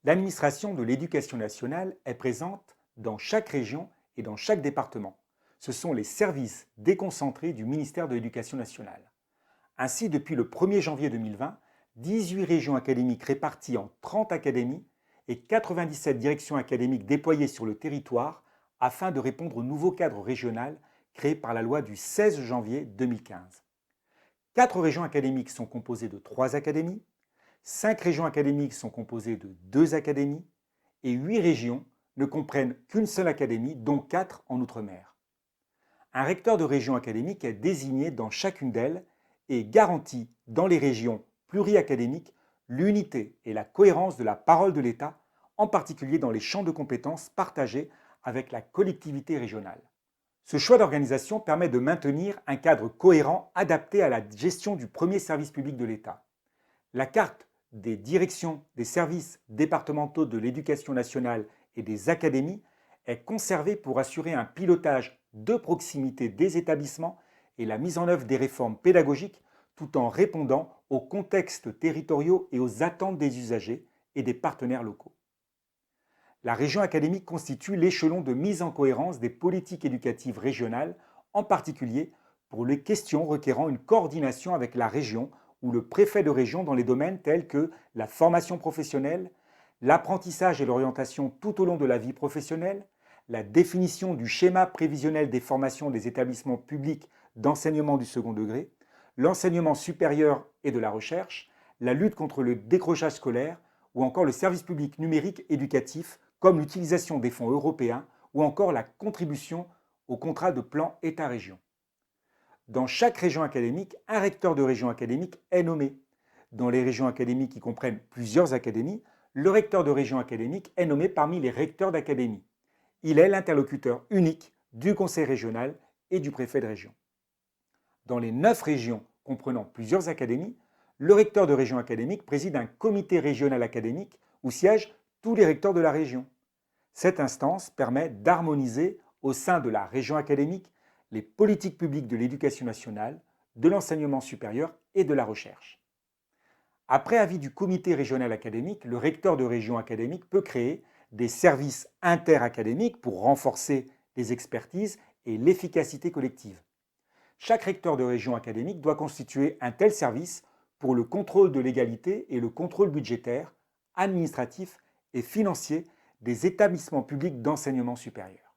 L'administration de l'éducation nationale est présente dans chaque région et dans chaque département. Ce sont les services déconcentrés du ministère de l'Éducation nationale. Ainsi, depuis le 1er janvier 2020, 18 régions académiques réparties en 30 académies et 97 directions académiques déployées sur le territoire afin de répondre au nouveau cadre régional créé par la loi du 16 janvier 2015. 4 régions académiques sont composées de 3 académies, 5 régions académiques sont composées de 2 académies et 8 régions ne comprennent qu'une seule académie, dont 4 en Outre-mer. Un recteur de région académique est désigné dans chacune d'elles et garantit dans les régions pluriacadémiques l'unité et la cohérence de la parole de l'État, en particulier dans les champs de compétences partagés avec la collectivité régionale. Ce choix d'organisation permet de maintenir un cadre cohérent adapté à la gestion du premier service public de l'État. La carte des directions des services départementaux de l'éducation nationale et des académies est conservée pour assurer un pilotage de proximité des établissements et la mise en œuvre des réformes pédagogiques tout en répondant aux contextes territoriaux et aux attentes des usagers et des partenaires locaux. La région académique constitue l'échelon de mise en cohérence des politiques éducatives régionales, en particulier pour les questions requérant une coordination avec la région ou le préfet de région dans les domaines tels que la formation professionnelle, l'apprentissage et l'orientation tout au long de la vie professionnelle, la définition du schéma prévisionnel des formations des établissements publics d'enseignement du second degré, l'enseignement supérieur et de la recherche, la lutte contre le décrochage scolaire ou encore le service public numérique éducatif comme l'utilisation des fonds européens ou encore la contribution au contrat de plan État-région. Dans chaque région académique, un recteur de région académique est nommé. Dans les régions académiques qui comprennent plusieurs académies, le recteur de région académique est nommé parmi les recteurs d'académie. Il est l'interlocuteur unique du conseil régional et du préfet de région. Dans les 9 régions comprenant plusieurs académies, le recteur de région académique préside un comité régional académique où siègent tous les recteurs de la région. Cette instance permet d'harmoniser au sein de la région académique les politiques publiques de l'éducation nationale, de l'enseignement supérieur et de la recherche. Après avis du comité régional académique, le recteur de région académique peut créer des services interacadémiques pour renforcer les expertises et l'efficacité collective. Chaque recteur de région académique doit constituer un tel service pour le contrôle de légalité et le contrôle budgétaire, administratif et financier des établissements publics d'enseignement supérieur.